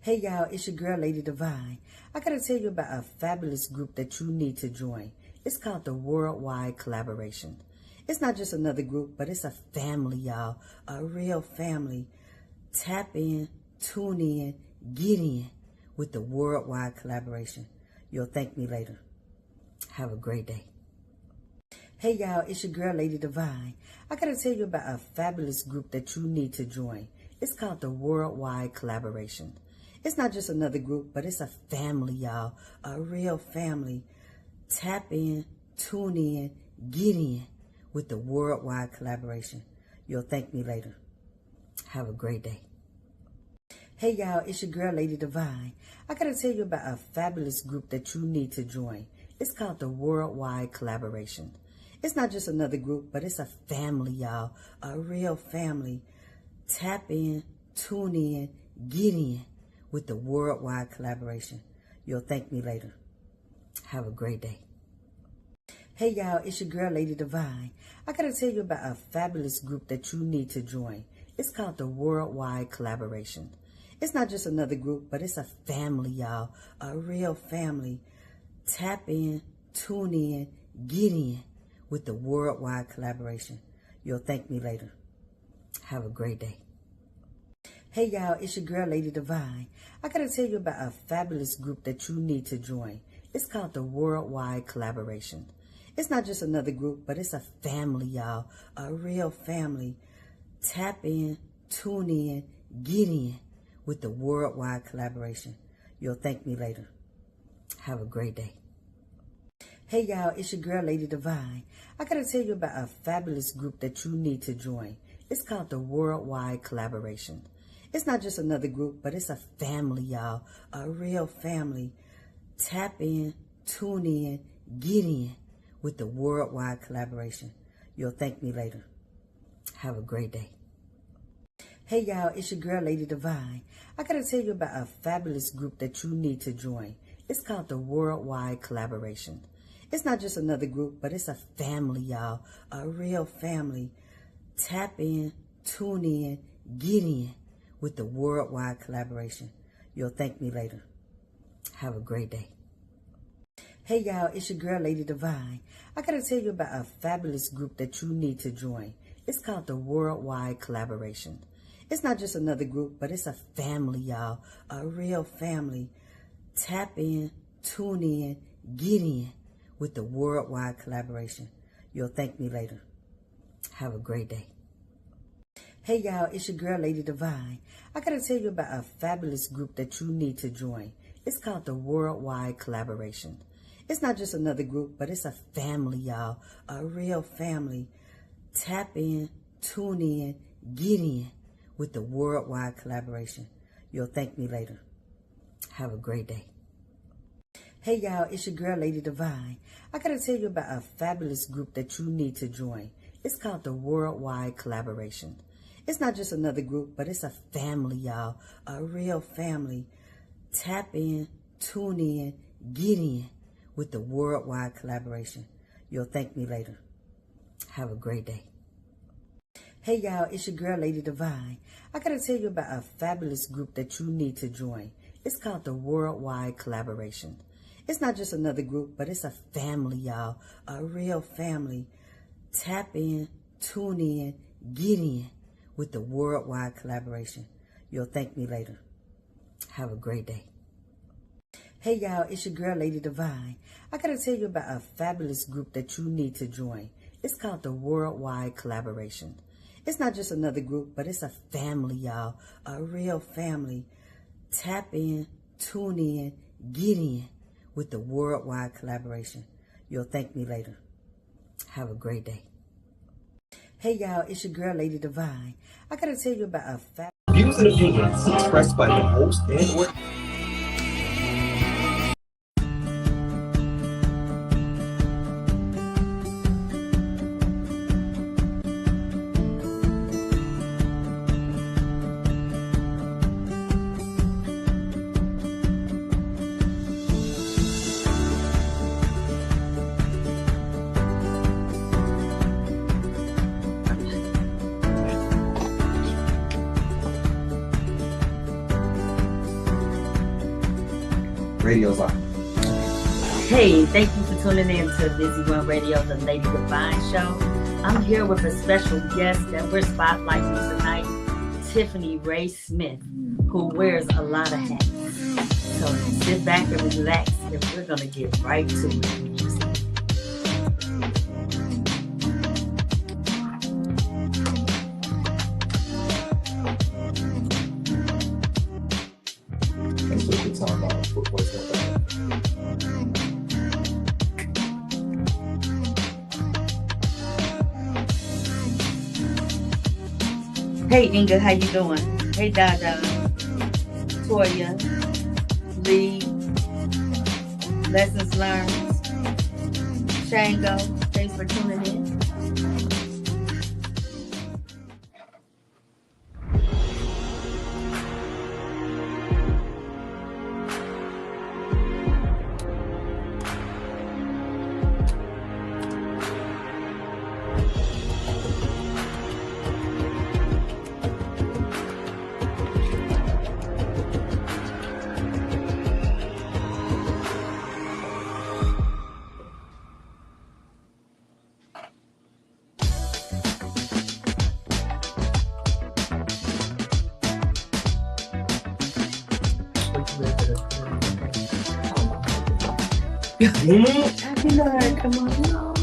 Hey y'all, it's your girl Lady Divine. I gotta tell you about a fabulous group that you need to join. It's called the Worldwide Collaboration. It's not just another group, but it's a family, y'all. A real family. Tap in, tune in, get in with the Worldwide Collaboration. You'll thank me later. Have a great day. Hey y'all, it's your girl Lady Divine. I gotta tell you about a fabulous group that you need to join. It's called the Worldwide Collaboration. It's not just another group, but it's a family, y'all. A real family. Tap in, tune in, get in with the Worldwide Collaboration. You'll thank me later. Have a great day. Hey y'all, it's your girl Lady Divine. I gotta tell you about a fabulous group that you need to join. It's called the Worldwide Collaboration. It's not just another group, but it's a family, y'all. A real family. Tap in, tune in, get in with the Worldwide Collaboration. You'll thank me later. Have a great day. Hey y'all, it's your girl Lady Divine. I gotta tell you about a fabulous group that you need to join. It's called the Worldwide Collaboration. It's not just another group, but it's a family, y'all. A real family. Tap in, tune in, get in with the Worldwide Collaboration. You'll thank me later. Have a great day. Hey y'all, it's your girl Lady Divine. I gotta tell you about a fabulous group that you need to join. It's called the Worldwide Collaboration. It's not just another group, but it's a family, y'all. A real family. Tap in, tune in, get in with the Worldwide Collaboration. You'll thank me later. Have a great day. Hey y'all, it's your girl Lady Divine. I gotta tell you about a fabulous group that you need to join. It's called the Worldwide Collaboration. It's not just another group, but it's a family, y'all. A real family. Tap in, tune in, get in with the Worldwide Collaboration. You'll thank me later. Have a great day. Hey y'all, it's your girl Lady Divine. I gotta tell you about a fabulous group that you need to join. It's called the Worldwide Collaboration. It's not just another group, but it's a family, y'all. A real family. Tap in, tune in, get in with the Worldwide Collaboration. You'll thank me later. Have a great day. Hey y'all, it's your girl Lady Divine. I gotta tell you about a fabulous group that you need to join. It's called the Worldwide Collaboration. It's not just another group, but it's a family, y'all. A real family. Tap in, tune in, get in with the Worldwide Collaboration. You'll thank me later. Have a great day. Hey y'all, it's your girl Lady Divine. I gotta tell you about a fabulous group that you need to join. It's called the Worldwide Collaboration. It's not just another group, but it's a family, y'all. A real family. Tap in, tune in, get in with the Worldwide Collaboration. You'll thank me later. Have a great day. Hey y'all, it's your girl Lady Divine. I gotta tell you about a fabulous group that you need to join. It's called the Worldwide Collaboration. It's not just another group, but it's a family, y'all. A real family. Tap in, tune in, get in with the Worldwide Collaboration. You'll thank me later. Have a great day. Hey y'all, it's your girl Lady Divine. I gotta tell you about a fabulous group that you need to join. It's called the Worldwide Collaboration. It's not just another group, but it's a family, y'all. A real family. Tap in, tune in, get in with the Worldwide Collaboration. You'll thank me later. Have a great day. Hey y'all, it's your girl Lady Divine. I gotta tell you about a fabulous group that you need to join. It's called the Worldwide Collaboration. It's not just another group, but it's a family, y'all. A real family. Tap in, tune in, get in with the Worldwide Collaboration. You'll thank me later. Have a great day. Hey y'all, it's your girl Lady Divine. I gotta tell you about a Views and opinions expressed by the host and or Radio's on. Hey, thank you for tuning in to Busy One Radio, the Lady Divine Show. I'm here with a special guest that we're spotlighting tonight, Tiffany Ray Smith, who wears a lot of hats. So sit back and relax, and we're going to get right to it. That's what we're talking about. What's up? Hey Inga, how you doing? Hey Dada, Toya, Lee, Lessons Learned, Shango, thanks for tuning in. Come on, no.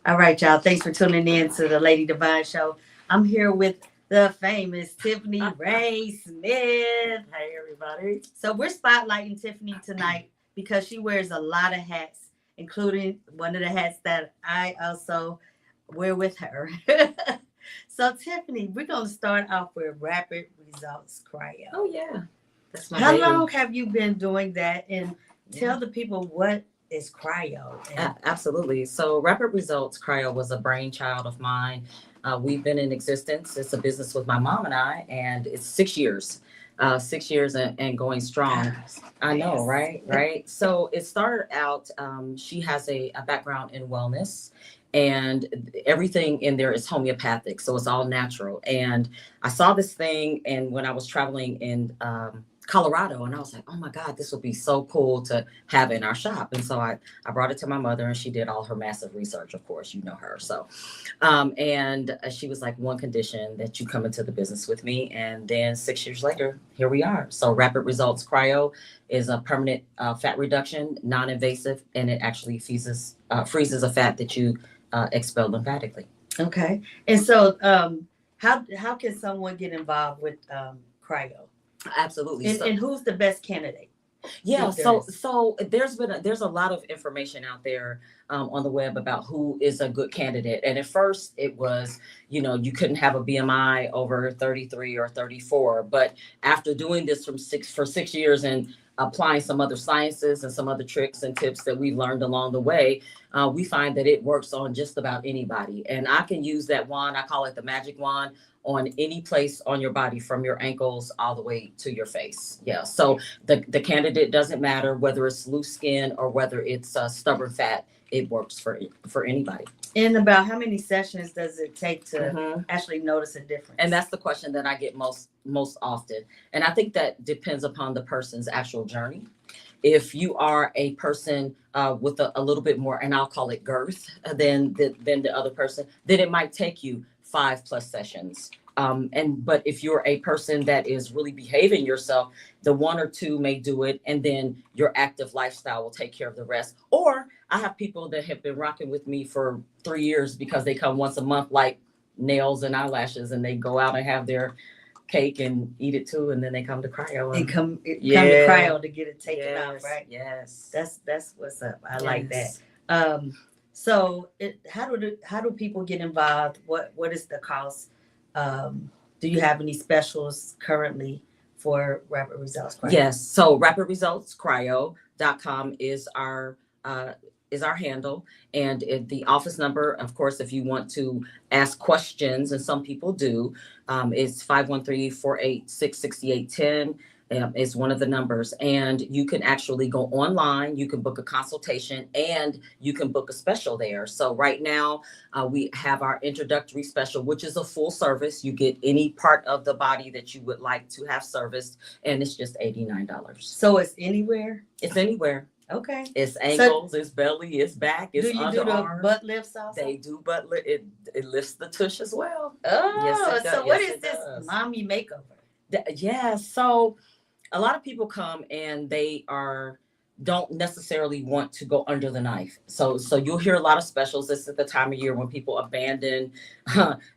All right, y'all. Thanks for tuning in to the Lady Divine Show. I'm here with the famous Tiffany Ray Smith. Hey, everybody. So we're spotlighting Tiffany tonight because she wears a lot of hats, including one of the hats that I also wear with her. So, Tiffany, we're going to start off with Rapid Results Cryo. Oh, yeah. That's my How baby. long have you been doing that? And tell the people what is cryo. Absolutely. So Rapid Results Cryo was a brainchild of mine. We've been in existence. It's a business with my mom and I, and it's 6 years. 6 years and going strong. I know, right? Right. So it started out, she has a background in wellness, and everything in there is homeopathic. So it's all natural. And I saw this thing, and when I was traveling in Colorado, and I was like, oh my God, this would be so cool to have in our shop. And so I brought it to my mother, and she did all her massive research. Of course, you know her. So, and she was like, one condition, that you come into the business with me. And then 6 years later, here we are. So Rapid Results Cryo is a permanent fat reduction, non-invasive, and it actually freezes a fat that you expel lymphatically. Okay. And so how can someone get involved with cryo? Absolutely. And who's the best candidate? Yeah, so there's a lot of information out there on the web about who is a good candidate. And at first it was, you couldn't have a BMI over 33 or 34. But after doing this for 6 years and applying some other sciences and some other tricks and tips that we've learned along the way, we find that it works on just about anybody. And I can use that wand, I call it the magic wand, on any place on your body, from your ankles all the way to your face. Yeah. So the candidate doesn't matter whether it's loose skin or whether it's stubborn fat. It works for anybody. And about how many sessions does it take to actually notice a difference? And that's the question that I get most often. And I think that depends upon the person's actual journey. If you are a person with a little bit more, and I'll call it girth, than the other person, then it might take you 5+ sessions. But if you're a person that is really behaving yourself, the 1 or 2 may do it, and then your active lifestyle will take care of the rest. Or I have people that have been rocking with me for 3 years because they come once a month, like nails and eyelashes, and they go out and have their cake and eat it too, and then they come to cryo and come to cryo to get it taken out, right? Yes, that's what's up. I like that. So how do people get involved? What is the cost? Do you have any specials currently for Rapid Results Cryo? Yes. So rapidresultscryo.com is our handle, and the office number, of course, if you want to ask questions, and some people do, is 513-486-6810. is one of the numbers. And you can actually go online, you can book a consultation, and you can book a special there. So right now, we have our introductory special, which is a full service. You get any part of the body that you would like to have serviced, and it's just $89. So it's anywhere? It's anywhere. Okay. It's ankles, it's belly, it's back, it's do you do underarm. the butt lifts also? They do butt lift. It lifts the tush as well. Oh, Yes, it does. so what Yes, is it this does. mommy makeover? Yeah, so a lot of people come and they don't necessarily want to go under the knife. So you'll hear a lot of specials. This is the time of year when people abandon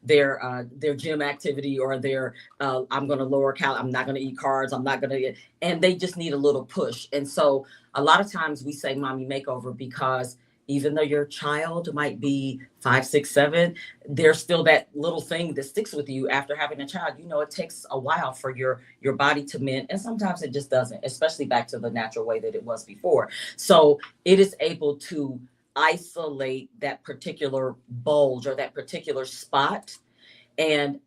their gym activity, or their I'm going to lower cal. I'm not going to eat carbs. I'm not going to, and they just need a little push. And so a lot of times we say mommy makeover because even though your child might be 5, 6, 7, there's still that little thing that sticks with you after having a child. You know, it takes a while for your body to mend, and sometimes it just doesn't, especially back to the natural way that it was before. So it is able to isolate that particular bulge or that particular spot and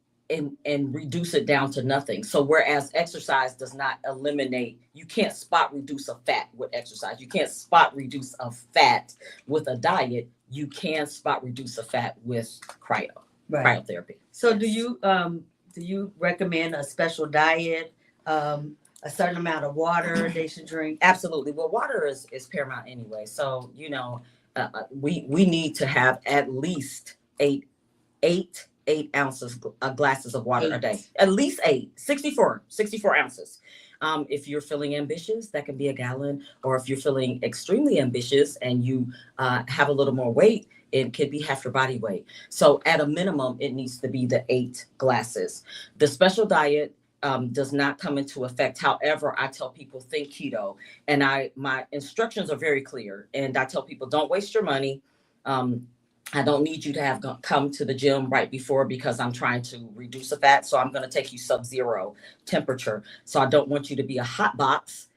reduce it down to nothing. So whereas exercise does not eliminate, you can't spot reduce a fat with exercise. You can't spot reduce a fat with a diet. You can spot reduce a fat with cryotherapy. So do you recommend a special diet, a certain amount of water they should drink? Absolutely. Well, water is paramount anyway. So, you know, we need to have at least eight ounces glasses of water a day, at least 64 ounces. If you're feeling ambitious, that can be a gallon, or if you're feeling extremely ambitious and you have a little more weight, it could be half your body weight. So at a minimum, it needs to be the 8 glasses. The special diet does not come into effect. However, I tell people think keto, and my instructions are very clear, and I tell people don't waste your money. I don't need you to have come to the gym right before because I'm trying to reduce the fat. So I'm going to take you sub-zero temperature. So I don't want you to be a hot box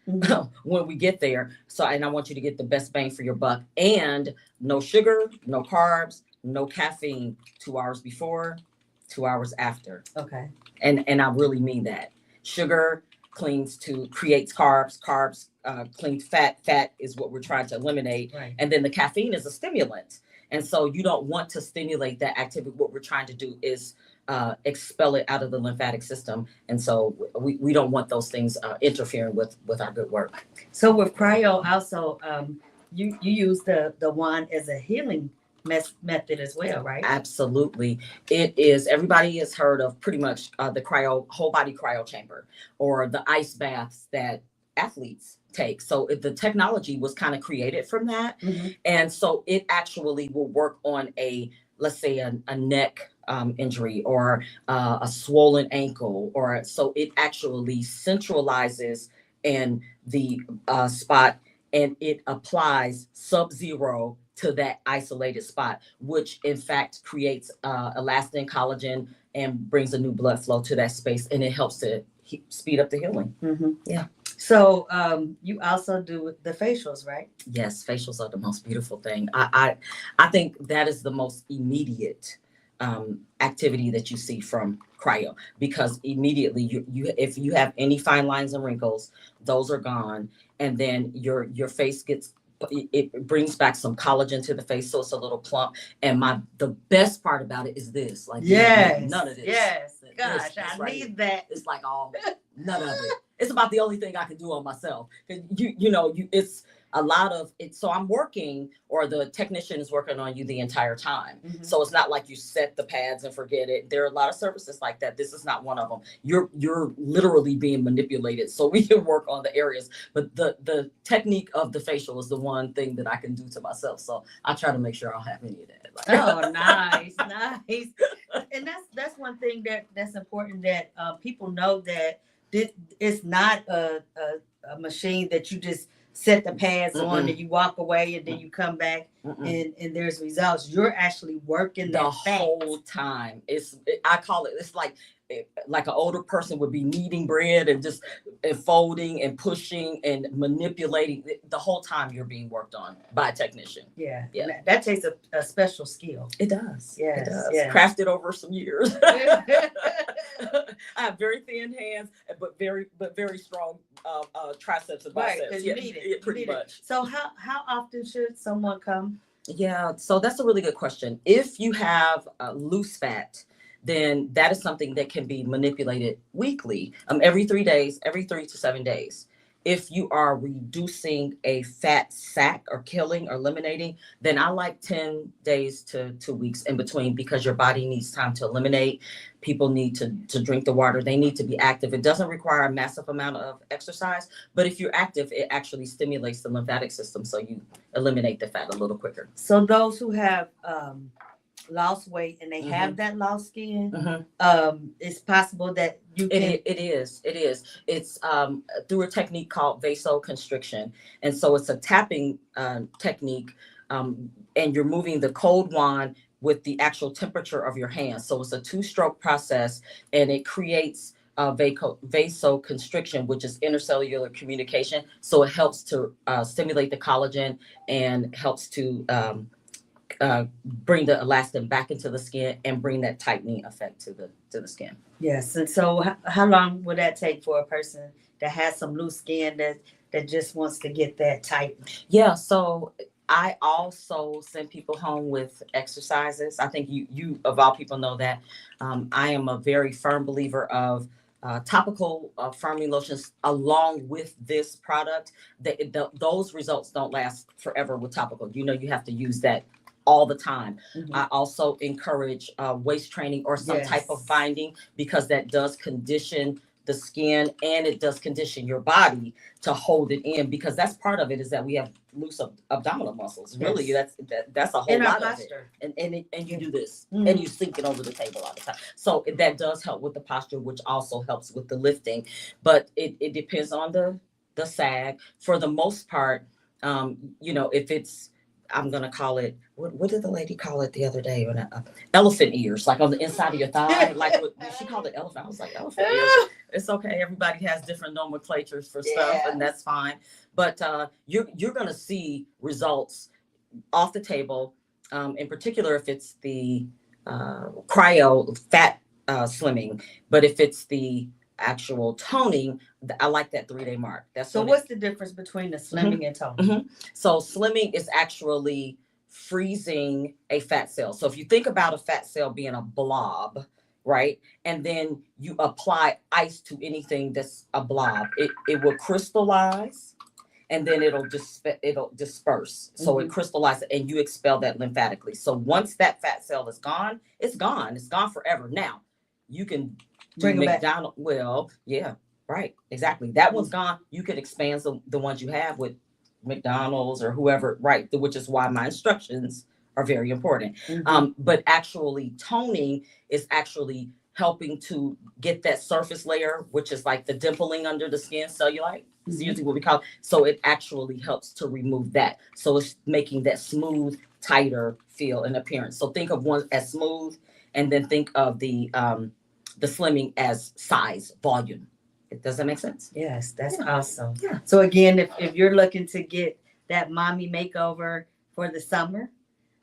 when we get there. And I want you to get the best bang for your buck, and no sugar, no carbs, no caffeine 2 hours before, 2 hours after. Okay. And I really mean that. Sugar creates carbs, cleans fat. Fat is what we're trying to eliminate. Right. And then the caffeine is a stimulant. And so you don't want to stimulate that activity. What we're trying to do is expel it out of the lymphatic system. And so we don't want those things interfering with our good work. So with cryo also, you use the wand as a healing method as well, right? Absolutely. It is. Everybody has heard of pretty much the whole body cryo chamber, or the ice baths that athletes take. So the technology was kind of created from that. Mm-hmm. And so it actually will work on let's say a neck injury, or a swollen ankle, so it actually centralizes in the spot, and it applies sub-zero to that isolated spot, which in fact creates elastin, collagen, and brings a new blood flow to that space, and it helps to speed up the healing. Mm-hmm. Yeah. So you also do the facials, right? Yes, facials are the most beautiful thing. I think that is the most immediate activity that you see from cryo, because immediately you if you have any fine lines and wrinkles, those are gone, and then your face it brings back some collagen to the face, so it's a little plump. And the best part about it is this, like, none of this. Yes, gosh, I need that. It's like none of it. It's about the only thing I can do on myself. It's a lot of it. So I'm working, or the technician is working on you the entire time. Mm-hmm. So it's not like you set the pads and forget it. There are a lot of services like that. This is not one of them. You're literally being manipulated, so we can work on the areas. But the technique of the facial is the one thing that I can do to myself. So I try to make sure I don't have any of that. Oh, nice. And that's one thing that's important, that people know that it's not a machine that you just set the pads on and you walk away and then you come back. and there's results, you're actually working the that whole time. I call it, it's like an older person would be kneading bread and just folding and pushing and manipulating the whole time you're being worked on by a technician. Yeah. Yeah. That takes a special skill. It does. Yes, It does. yes. Crafted over some years. I have very thin hands, but very strong triceps and biceps. Right, because you need it. Pretty much. So how often should someone come? Yeah, so that's a really good question. If you have loose fat, then that is something that can be manipulated weekly, every 3 days, every 3 to 7 days. If you are reducing a fat sac or killing or eliminating, then I like 10 days to 2 weeks in between, because your body needs time to eliminate. People need to drink the water. They need to be active. It doesn't require a massive amount of exercise, but if you're active, it actually stimulates the lymphatic system, so you eliminate the fat a little quicker. So those who have lost weight and they have that lost skin, it's possible that you can. It is. It's through a technique called vasoconstriction, and so it's a tapping technique, and you're moving the cold wand with the actual temperature of your hands. So it's a 2-stroke process, and it creates vasoconstriction, which is intercellular communication. So it helps to stimulate the collagen and helps to bring the elastin back into the skin and bring that tightening effect to the skin. Yes. And so how long would that take for a person that has some loose skin that just wants to get that tight? Yeah. So I also send people home with exercises. I think you of all people know that I am a very firm believer of topical firming lotions along with this product. Those results don't last forever with topical. You have to use that all the time. I also encourage waist training or some type of binding, because that does condition the skin and it does condition your body to hold it in, because that's part of it, is that we have loose abdominal muscles. Really, that's a whole lot of it. And you do this and you sink it over the table all the time. So that does help with the posture, which also helps with the lifting. But it depends on the sag. For the most part, if it's, I'm going to call it, what did the lady call it the other day? Elephant ears, like on the inside of your thigh. Like she called it elephant. I was like, elephant ears. It's okay. Everybody has different nomenclatures for stuff, and that's fine. But you're going to see results off the table, in particular if it's the cryo fat slimming. But if it's the actual toning, I like that 3-day mark. So what's the difference between the slimming and toning? So slimming is actually freezing a fat cell. So if you think about a fat cell being a blob, right? And then you apply ice to anything that's a blob, it will crystallize, and then it'll disperse. So it crystallizes and you expel that lymphatically. So once that fat cell is gone, it's gone. It's gone forever. Now you can bring McDonald's. Well, yeah, right. Exactly. That one's gone. You could expand the ones you have with McDonald's or whoever, right? Which is why my instructions are very important. But actually toning is actually helping to get that surface layer, which is like the dimpling under the skin, cellulite. Is usually what we call it. So it actually helps to remove that. So it's making that smooth, tighter feel and appearance. So think of one as smooth, and then think of the slimming as size, volume. Does that make sense? Yes, that's awesome. Yeah. So again, if you're looking to get that mommy makeover for the summer,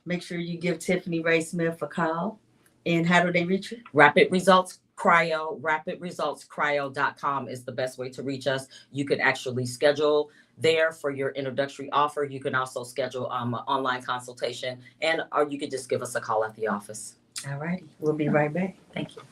make sure you give Tiffany Ray Smith a call. And how do they reach you? Rapid Results Cryo, rapidresultscryo.com is the best way to reach us. You can actually schedule there for your introductory offer. You can also schedule an online consultation, or you could just give us a call at the office. All righty. We'll be right back. Thank you.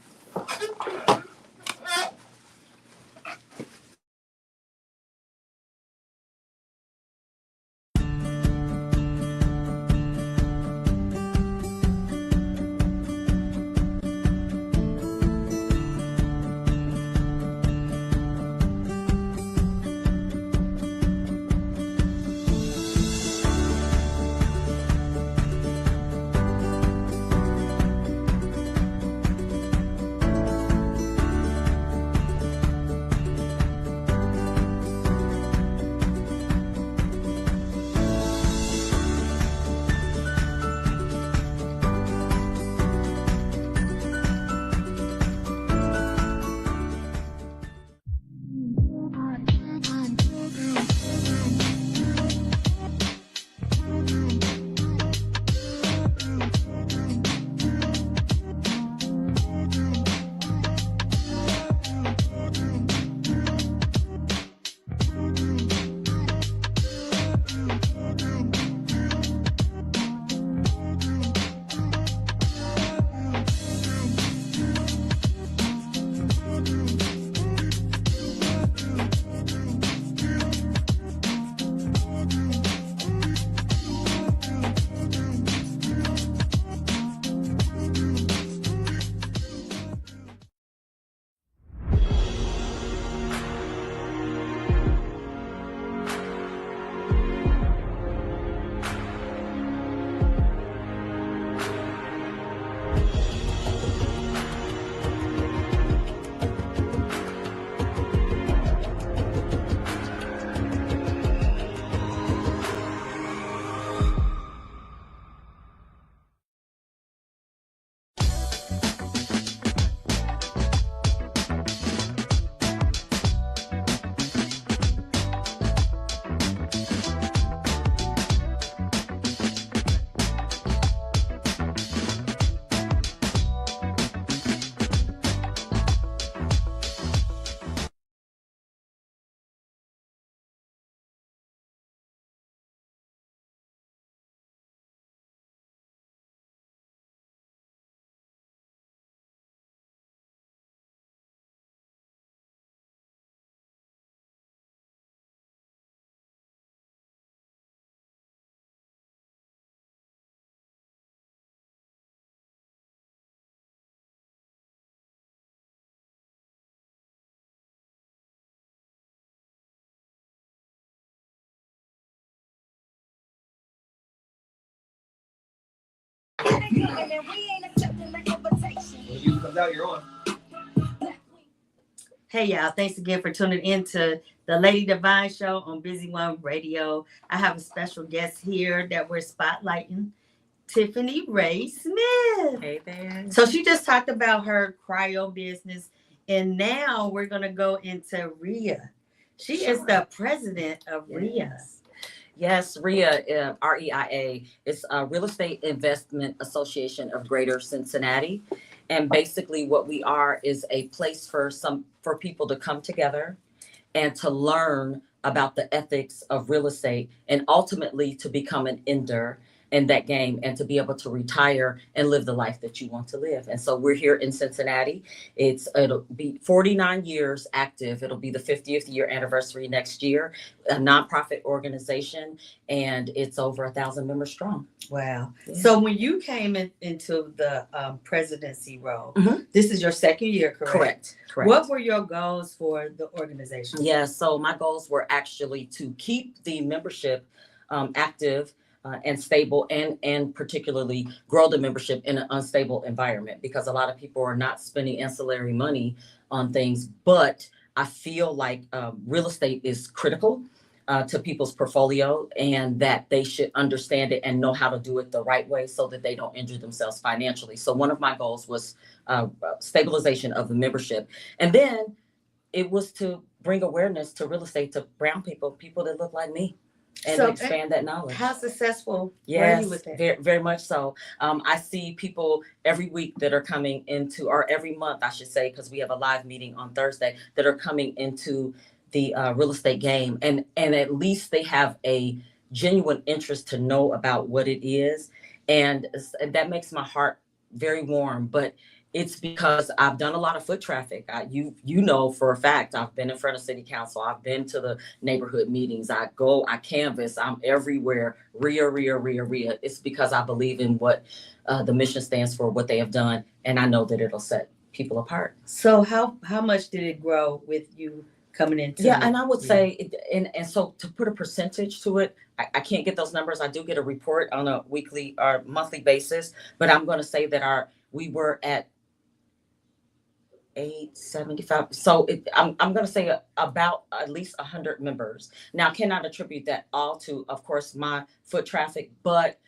When you comes out, you're on. Hey y'all, thanks again for tuning in to the Lady Divine Show on Busy One Radio. I have a special guest here that we're spotlighting, Tiffany Ray Smith. Hey there. So she just talked about her cryo business, and now we're going to go into RIA. She is the president of RIA. Yes, RIA, REIA, is a Real Estate Investment Association of Greater Cincinnati. And basically what we are is a place for people to come together and to learn about the ethics of real estate and ultimately to become an ender in that game and to be able to retire and live the life that you want to live. And so we're here in Cincinnati. It'll be 49 years active. It'll be the 50th year anniversary next year, a nonprofit organization, and it's over 1,000 members strong. Wow. Yeah. So when you came into the presidency role, this is your second year, correct? Correct. What were your goals for the organization? Yeah, so my goals were actually to keep the membership active and stable, and particularly grow the membership in an unstable environment, because a lot of people are not spending ancillary money on things. But I feel like real estate is critical to people's portfolio, and that they should understand it and know how to do it the right way so that they don't injure themselves financially. So one of my goals was stabilization of the membership. And then it was to bring awareness to real estate to brown people that look like me. And expand that knowledge. How successful were you with that? Very, very much so. I see people every week that are coming into, or every month, I should say, because we have a live meeting on Thursday, that are coming into the real estate game. And at least they have a genuine interest to know about what it is. And that makes my heart very warm. But it's because I've done a lot of foot traffic. You know for a fact, I've been in front of city council. I've been to the neighborhood meetings. I canvass. I'm everywhere. RIA. It's because I believe in what the mission stands for, what they have done. And I know that it'll set people apart. So how much did it grow with you coming into? Yeah, and I would say, and so to put a percentage to it, I can't get those numbers. I do get a report on a weekly or monthly basis, but I'm going to say that we were at 875. So I'm going to say about at least 100 members. Now, I cannot attribute that all to, of course, my foot traffic, but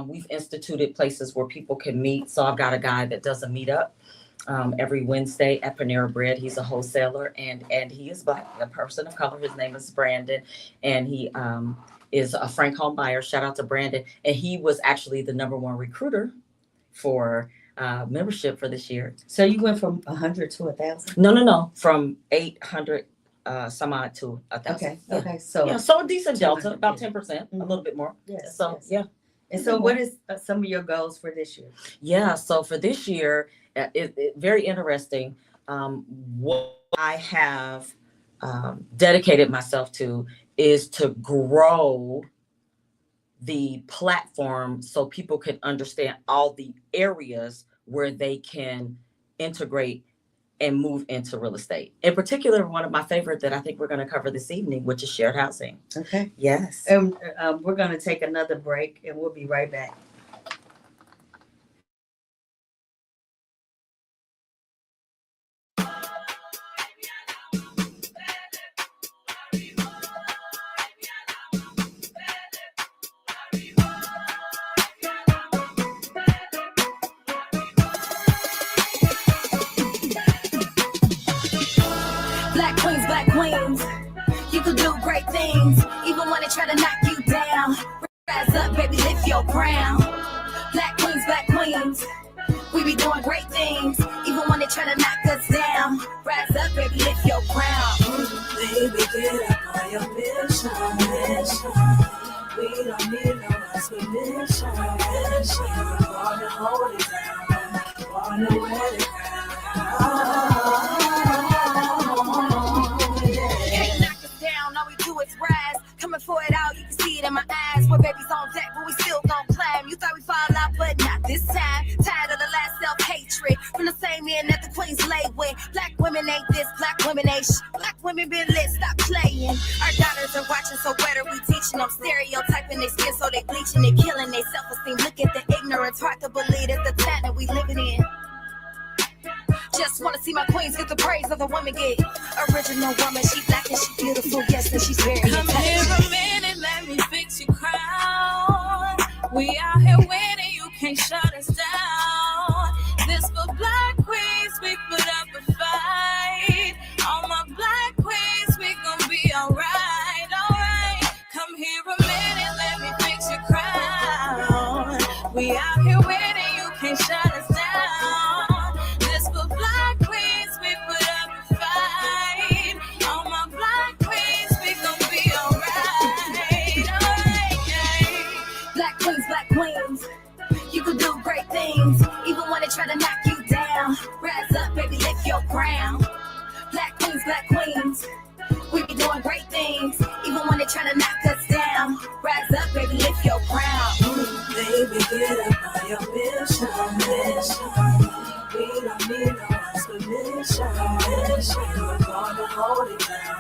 we've instituted places where people can meet. So I've got a guy that does a meetup every Wednesday at Panera Bread. He's a wholesaler, and he is Black, a person of color. His name is Brandon, and he is a Frank home buyer. Shout out to Brandon. And he was actually the #1 recruiter for membership for this year. So you went from 100 to 1,000? No, from 800 some odd to 1,000. Okay. So a decent delta, about 10%, a little bit more. Yes. Yeah. And so what is some of your goals for this year? Yeah, so for this year, it very interesting. What I have dedicated myself to is to grow the platform so people can understand all the areas where they can integrate and move into real estate. In particular, one of my favorite that I think we're going to cover this evening, which is shared housing. Okay. Yes. And we're going to take another break, and we'll be right back. Black queens, you can do great things, even when they try to knock you down. Rise up, baby, lift your crown. Black queens, we be doing great things, even when they try to knock us down. Rise up, baby, lift your crown. Baby, get up on your mission. We don't need no explanation. Wanna hold it down, wanna wear it down. Rise, coming for it all, you can see it in my eyes. We're babies on deck, but we still gon' climb. You thought we fall out, but not this time. Tired of the last self-hatred from the same men that the queens lay with. Black women ain't this, black women ain't Black women been lit, stop playing. Our daughters are watching, so what are we teaching them? Stereotyping their skin, so they bleaching and killing their self-esteem. Look at the ignorance, hard to believe that see my queens get the praise that the women get. Original woman, she black and she beautiful, yes, and she's very Come here a minute, let me fix your crown. We out here winning, you can't shut us down. This for black queens, we put up a fight. All my black queens, we gon' be alright, alright. Come here a minute, let me fix your crown. We out here winning, you can't shut us down. This for black queens, we put up a fight. All my black queens, we gon' be alright, alright, yeah. black queens. You can do great things, even when they try to knock you down. Rise up, baby, lift your crown. Black queens, we be doing great things, even when they try to knock us down. Rise up, baby, lift your crown. Baby, get up on your mission. We don't need no one's permission. We're gonna hold it down,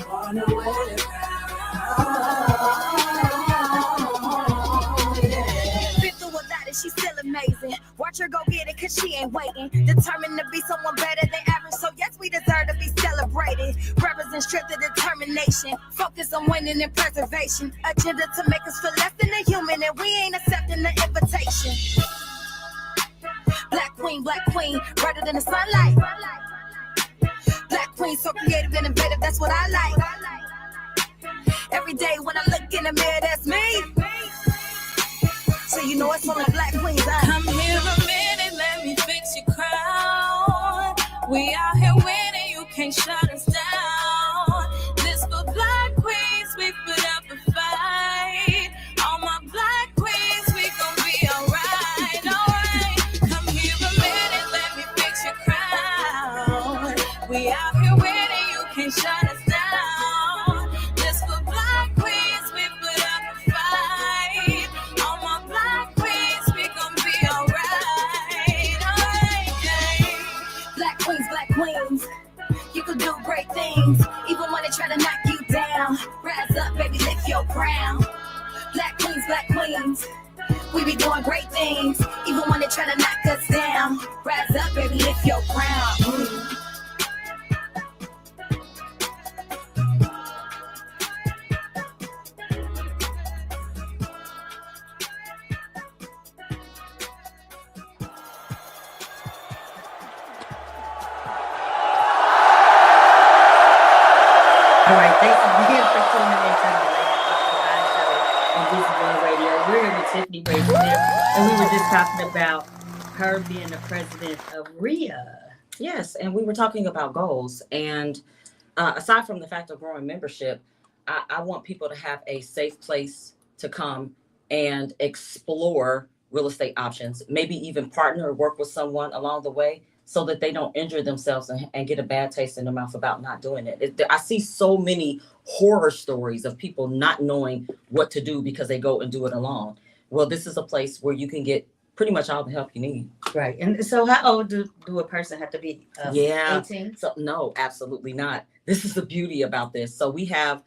gonna wear it Been through a lot and she's still amazing. Watch her go get it cause she ain't waiting. Determined to be someone better than average, so yes, we deserve to be celebrated. Represent strength and determination. Focus on winning and preservation. Agenda to make us feel less than a human, and we ain't accepting the invitation. Black queen, brighter than the sunlight. Black queen, so creative and innovative, that's what I like. Every day when I look in the mirror, that's me. So you know it's on the black queens. Come here a minute, let me fix your crown. We out here winning, you can't shut us down. This for black queens, we put up a fight. All my black queens, we gon' be alright, alright. Come here a minute, let me fix your crown. We out here winning, you can't shut us down. This for black queens, we put up a fight. All my black queens, we gon' be alright, alright, yeah. Black queens, you can do great things, even when they try to knock you down. Rise up, baby, lift your crown. Black queens, we be doing great things, even when they try to knock us down. Rise up, baby, lift your crown. All right, thanks again for tuning in to the Lady Show on This One Radio. We're here with Tiffany Ray Smith, and we were just talking about her being the president of RIA. Yes, and we were talking about goals. And aside from the fact of growing membership, I want people to have a safe place to come and explore real estate options, maybe even partner or work with someone along the way so that they don't injure themselves and get a bad taste in their mouth about not doing it. I see so many horror stories of people not knowing what to do because they go and do it alone. Well, this is a place where you can get pretty much all the help you need. Right. And so how old do a person have to be? 18? So no, absolutely not. This is the beauty about this. So we have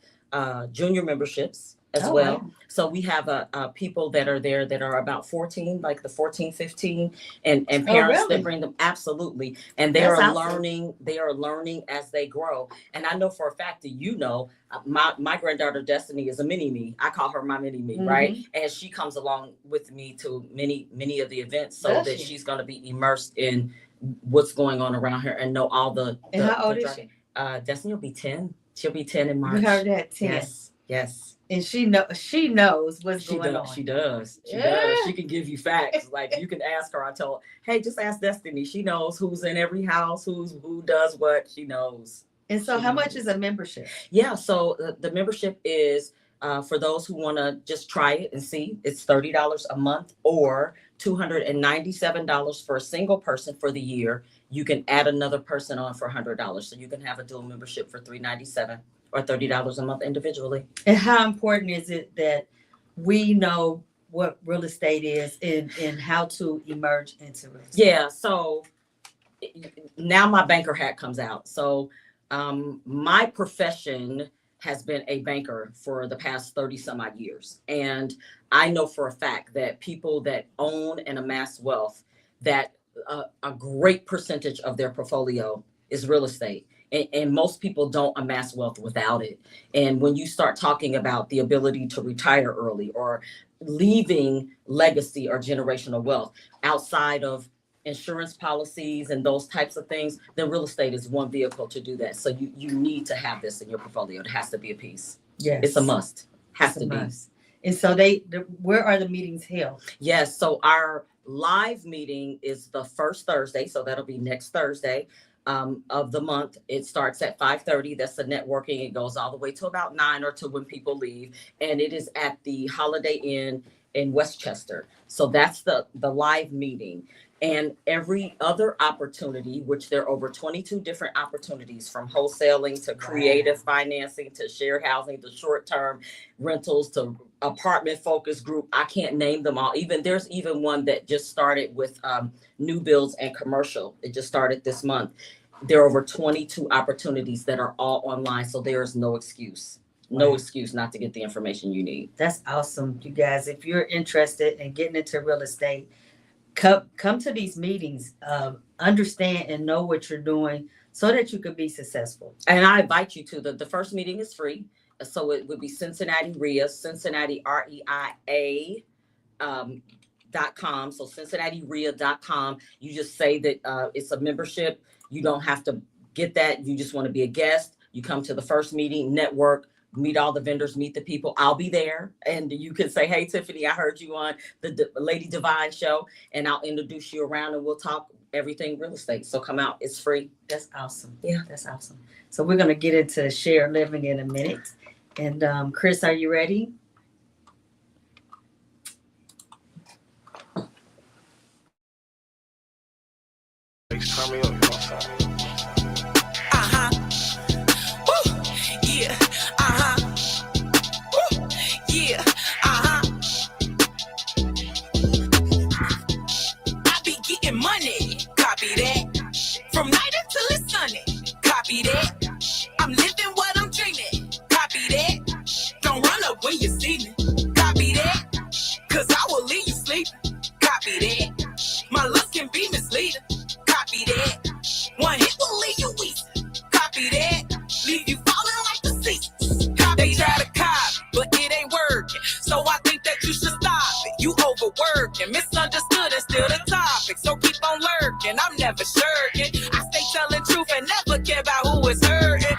junior memberships as well. Wow. So we have people that are there that are about 14, like the 14, 15, and parents that bring them. Absolutely. And they are learning. They are learning as they grow. And I know for a fact that, you know, my granddaughter Destiny is a mini me. I call her my mini me, right? And she comes along with me to many of the events so that she's going to be immersed in what's going on around her and know all the. And how old is she? Destiny will be 10. She'll be 10 in March. We heard that 10. Yes. And she knows what's going on. She does. She can give you facts. Like you can ask her. I told, hey, just ask Destiny. She knows who's in every house, who does what. She knows. And so, how much is a membership? Yeah. So the membership is for those who want to just try it and see. It's $30 a month or $297 for a single person for the year. You can add another person on for $100, so you can have a dual membership for $397 or $30 a month individually. And how important is it that we know what real estate is and how to emerge into real estate? Yeah. So now my banker hat comes out. So my profession has been a banker for the past 30 some odd years. And I know for a fact that people that own and amass wealth, that a great percentage of their portfolio is real estate. And most people don't amass wealth without it. And when you start talking about the ability to retire early or leaving legacy or generational wealth outside of insurance policies and those types of things, then real estate is one vehicle to do that. So you need to have this in your portfolio. It has to be a piece. Yes. It's a must. Has to be. And so where are the meetings held? Yes. So our live meeting is the first Thursday. So that'll be next Thursday of the month. It starts at 5:30. That's the networking. It goes all the way to about 9 or to when people leave. And it is at the Holiday Inn in Westchester. So that's the live meeting. And every other opportunity, which there are over 22 different opportunities, from wholesaling to creative financing to shared housing to short-term rentals to apartment focus group. I can't name them all. There's even one that just started with new builds and commercial. It just started this month. There are over 22 opportunities that are all online. So there is no excuse. No excuse not to get the information you need. That's awesome, you guys. If you're interested in getting into real estate, come to these meetings, understand and know what you're doing so that you could be successful. And I invite you to the first meeting is free. So it would be Cincinnati REIA, Cincinnati REIA .com. So CincinnatiREIA.com. You just say that it's a membership. You don't have to get that. You just want to be a guest. You come to the first meeting, network, meet all the vendors, meet the people. I'll be there. And you can say, hey, Tiffany, I heard you on the Lady Divine show, and I'll introduce you around and we'll talk everything real estate. So come out. It's free. That's awesome. Yeah. That's awesome. So we're going to get into shared living in a minute. And Chris, are you ready? I'm living what I'm dreaming. Copy that. Don't run up when you see me. Copy that. Cause I will leave you sleeping. Copy that. My looks can be misleading. Copy that. One hit will leave you weak. Copy that. Leave you falling like the seasons. They try to copy, but it ain't working. So I think that you should stop it. You overworking, misunderstood and still the topic. So keep on lurking. I'm never shirking. I stay telling truth and never care about who is hurting.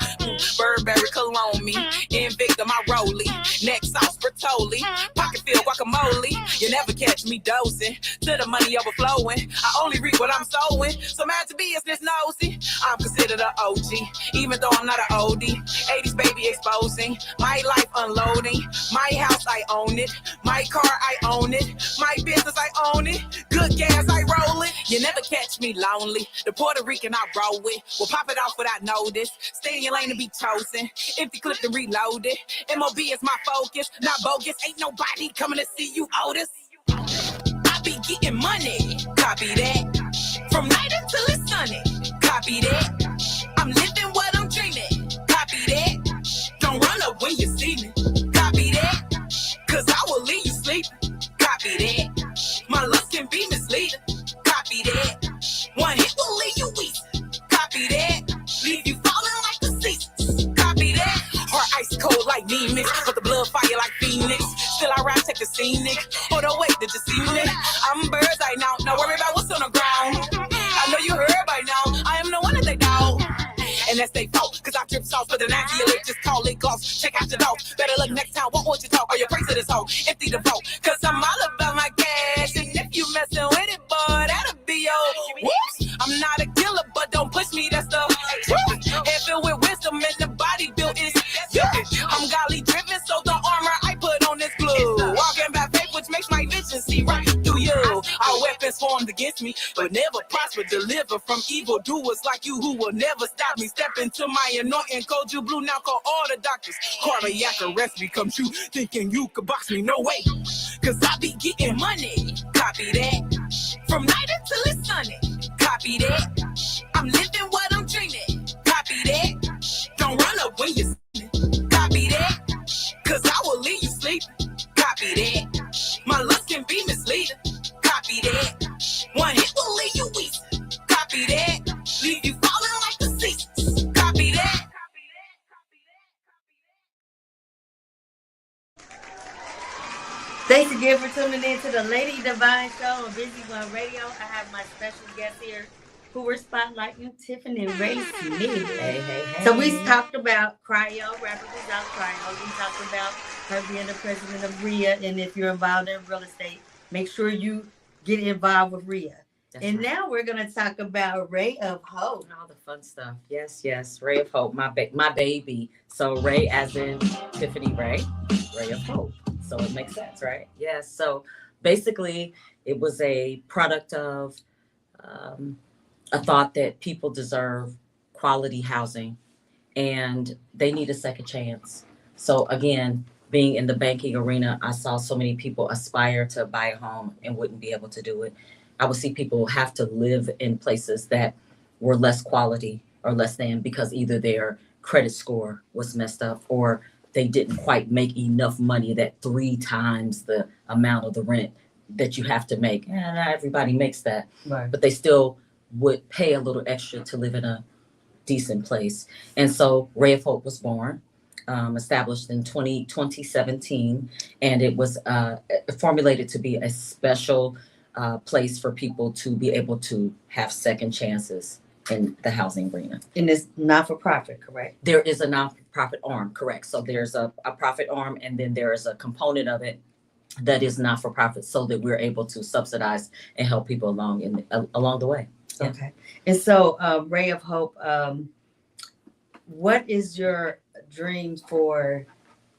Burberry cologne me, Invicta my rollie, neck sauce Bertolli, pocket filled guacamole. You never catch me dosing to the money overflowing. I only read what I'm sowing. So mad to be business nosy. I'm considered an OG, even though I'm not an oldie. 80s baby exposing my life, unloading my house. I own it. My car, I own it. My business, I own it. Good gas, I roll it. You never catch me lonely. The Puerto Rican I roll with will pop it off without notice. Stay in your lane to be chosen. Empty clip to reload it. MOB is my focus, not bogus. Ain't nobody coming to see you, Otis. I be getting money. Copy that. From night until it's sunny. Copy that. I'm living what I'm dreaming. Copy that. Don't run up when you see me. Copy that. Cause I will leave you sleeping. Copy that. My looks can be misleading. Copy that. One hit will leave you weak. Copy that. Leave you falling like the seasons. Copy that. Heart ice cold like Nemec, but the blood fire like Phoenix. Still I ride, take the scenic. Hold on, wait, did you see me? I'm birds right now. Now worry about what's on the ground. I know you heard by now. I am the one that they doubt. And that's they fault, cause I drip sauce for the nasty lick, just call it gloss. Check out your dog. Better look next time, what won't you talk? Or you praise to this hoe. Empty the vote, cause I'm all about my cash. And if you messing with it, boy, that'll be your whoops. I'm not a killer, but don't push me, that's the truth. Head filled with wisdom and the body built is you. I'm godly driven, so the armor I put on is glue. Walking by faith, which makes my vision see right through you. Our weapons formed against me, but never prosper. Deliver from evil doers like you who will never stop me. Step into my anointing, code you blue, now call all the doctors. Cardiac arrest become true, thinking you could box me, no way. Cause I be getting money, copy that. From night until it's sunny, copy that. I'm living what I'm dreaming, copy that. Don't run up when you see me, copy that. Cause I will leave you sleeping, copy that. My looks can be misleading, copy that. One hit will leave you weak. Thanks again for tuning in to the Lady Divine Show on Busy One Radio. I have my special guest here who we're spotlighting, Tiffany Ray Smith. Hey. So we talked about Cryo, rapper without Cryo. We talked about her being the president of RIA, and if you're involved in real estate, make sure you get involved with RIA. That's and right. now we're going to talk about Ray of Hope. All the fun stuff. Yes. Ray of Hope, my baby. So Ray as in Tiffany Ray of Hope. So it makes sense, right? Yes. So basically, it was a product of a thought that people deserve quality housing and they need a second chance. So again, being in the banking arena, I saw so many people aspire to buy a home and wouldn't be able to do it. I would see people have to live in places that were less quality or less than because either their credit score was messed up or they didn't quite make enough money, that 3 times the amount of the rent that you have to make. And not everybody makes that, Right. but they still would pay a little extra to live in a decent place. And so Ray of Hope was born, established in 2017, and it was formulated to be a special place for people to be able to have second chances in the housing arena. And it's not-for-profit, correct? There is a nonprofit arm, correct. So there's a profit arm, and then there is a component of it that is not for profit, so that we're able to subsidize and help people along the way. Yeah. Okay. And so, Ray of Hope, what is your dream for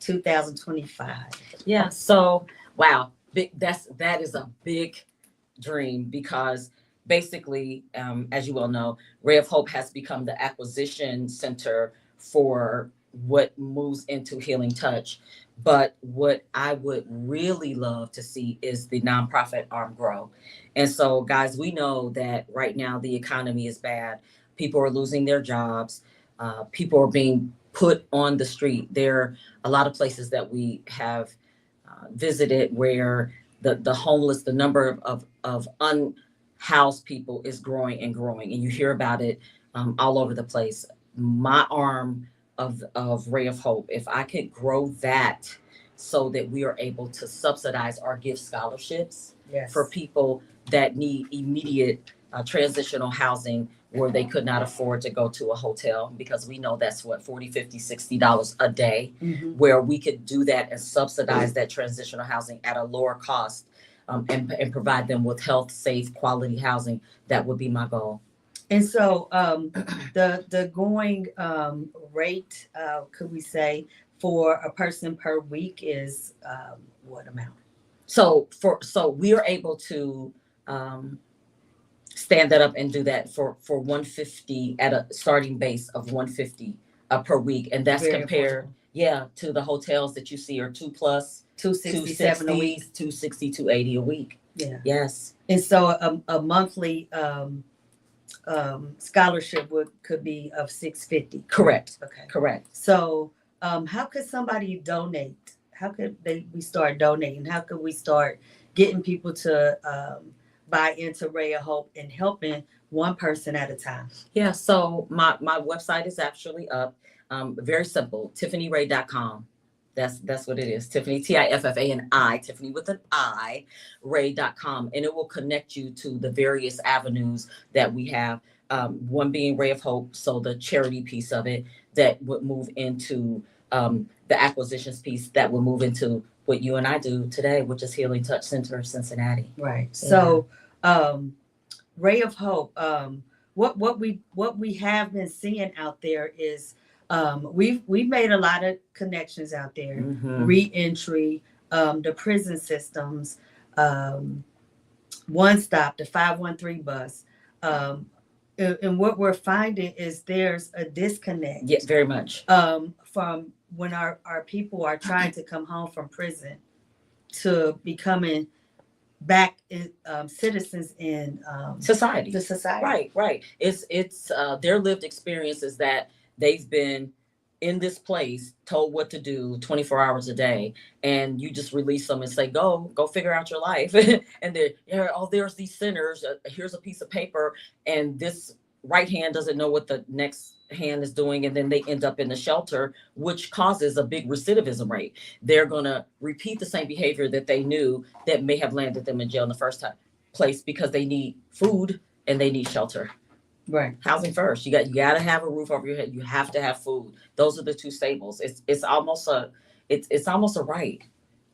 2025? Yeah. So, wow, that is a big dream because basically, as you well know, Ray of Hope has become the acquisition center for what moves into Healing Touch. But what I would really love to see is the nonprofit arm grow. And so, guys, we know that right now the economy is bad. People are losing their jobs. People are being put on the street. There are a lot of places that we have visited where the homeless, the number of unhoused people is growing and growing. And you hear about it all over the place. My arm of Ray of Hope, if I could grow that so that we are able to subsidize or give scholarships for people that need immediate transitional housing where they could not afford to go to a hotel, because we know that's what, $40, $50, $60 a day, where we could do that and subsidize that transitional housing at a lower cost and provide them with health, safe, quality housing. That would be my goal. And so the going rate, could we say, for a person per week is what amount? So we are able to stand that up and do that for $150 at a starting base of $150 per week, and that's very compared, affordable. to the hotels that you see are 2+, 267 a week, 260, 280 a week. Yeah. Yes. And so a monthly scholarship could be of $650. Correct. Okay. Correct. So how could somebody donate? How could we start donating? How could we start getting people to buy into Ray of Hope and helping one person at a time? Yeah. So my website is actually up. Very simple. TiffanyRay.com. That's what it is. Tiffany, Tiffani, Tiffany with an I, Ray.com. And it will connect you to the various avenues that we have. One being Ray of Hope. So the charity piece of it that would move into the acquisitions piece that would move into what you and I do today, which is Healing Touch Center of Cincinnati. Right. Yeah. So Ray of Hope, what we have been seeing out there is we've made a lot of connections out there, re-entry, the prison systems, One Stop, the 513 bus. And what we're finding is there's a disconnect. Yeah, very much. From when our people are trying to come home from prison to becoming back citizens in society. The society. Right. It's their lived experiences that they've been in this place, told what to do 24 hours a day, and you just release them and say, go figure out your life. And there's these centers, here's a piece of paper, and this right hand doesn't know what the next hand is doing, and then they end up in the shelter, which causes a big recidivism rate. They're going to repeat the same behavior that they knew that may have landed them in jail in the first place, because they need food and they need shelter. Right. Housing first. You got to have a roof over your head. You have to have food. Those are the two staples. It's almost a right.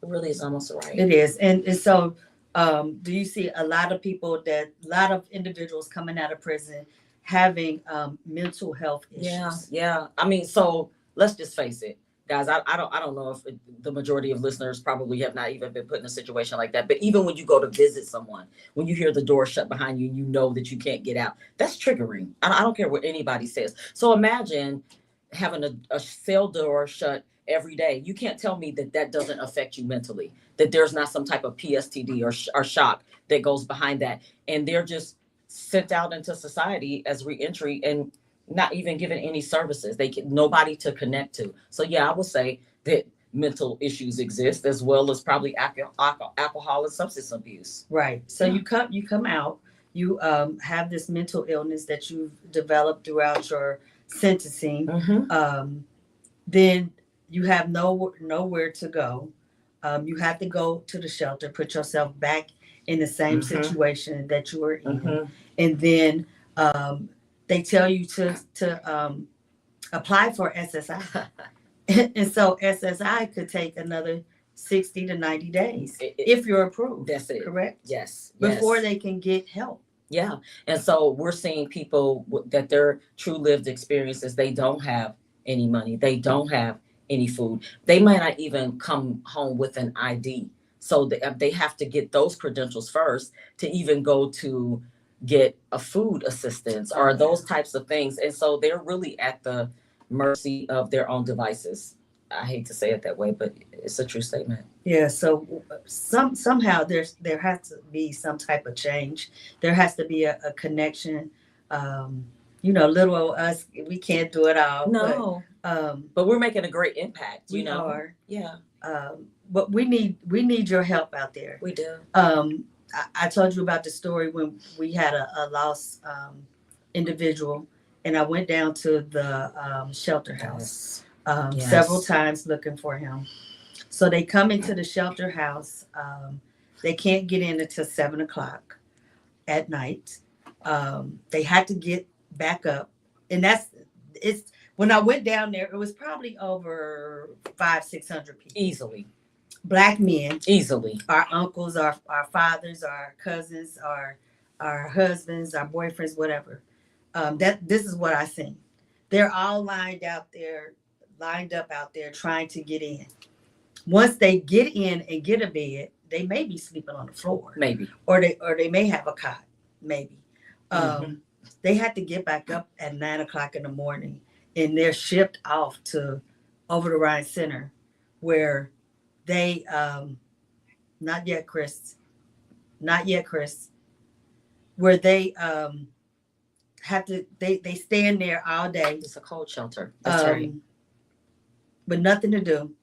It really is almost a right. It is. And so do you see a lot of individuals coming out of prison having mental health issues? Yeah. I mean, so let's just face it, guys. I don't know if the majority of listeners probably have not even been put in a situation like that. But even when you go to visit someone, when you hear the door shut behind you, and you know that you can't get out, that's triggering. I don't care what anybody says. So imagine having a cell door shut every day. You can't tell me that doesn't affect you mentally, that there's not some type of PTSD or shock that goes behind that. And they're just sent out into society as reentry and not even given any services. They get nobody to connect to. So yeah, I would say that mental issues exist, as well as probably alcohol and substance abuse. Right. So you come out, you have this mental illness that you've developed throughout your sentencing. Then you have nowhere to go. You have to go to the shelter, put yourself back in the same situation that you were in. And then they tell you to apply for SSI. And so SSI could take another 60 to 90 days if you're approved. That's it. Correct? Yes. Before they can get help. Yeah. And so we're seeing people that their true lived experiences, they don't have any money. They don't have any food. They might not even come home with an ID. So they have to get those credentials first to even go to get a food assistance or those types of things. And so they're really at the mercy of their own devices. I hate to say it that way, but it's a true statement. Yeah. So somehow there has to be some type of change. There has to be a connection. Little old us, we can't do it all. No. But we're making a great impact. We are. Yeah. But we need your help out there. We do. I told you about the story when we had a lost individual, and I went down to the shelter house several times looking for him. So they come into the shelter house. They can't get in until 7:00 at night. They had to get back up, and it's when I went down there, it was probably over 500-600 people. Easily. Black men. Easily. Our uncles, our fathers, our cousins, our husbands, our boyfriends, whatever. This is what I seen. They're all lined up out there trying to get in. Once they get in and get a bed, they may be sleeping on the floor. Maybe. Or they may have a cot. Maybe. They had to get back up at 9:00 in the morning, and they're shipped off to Over the Rhine Center, where they not yet, Chris, where they have to they stand there all day. It's a cold shelter. That's right. But nothing to do.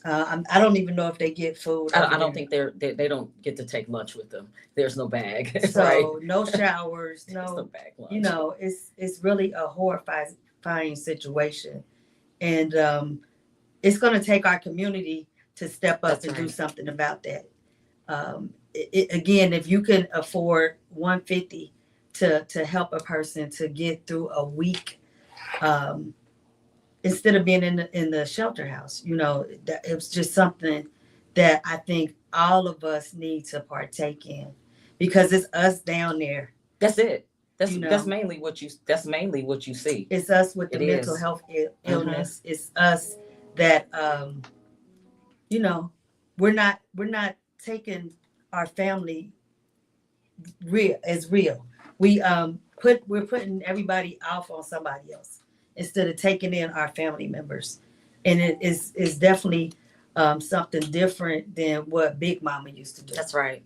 I don't even know if they get food. I don't think they don't get to take lunch with them. There's no bag. So right? No showers, no bag lunch. It's really a horrifying situation, and it's going to take our community to step up and do something about that. Again, if you can afford $150 to help a person to get through a week, instead of being in the shelter house, it was just something that I think all of us need to partake in, because it's us down there. That's it. That's mainly what you see. It's us with the mental health illness. It's us that we're not taking our family real. We're putting everybody off on somebody else instead of taking in our family members. And it is definitely something different than what Big Mama used to do. That's right.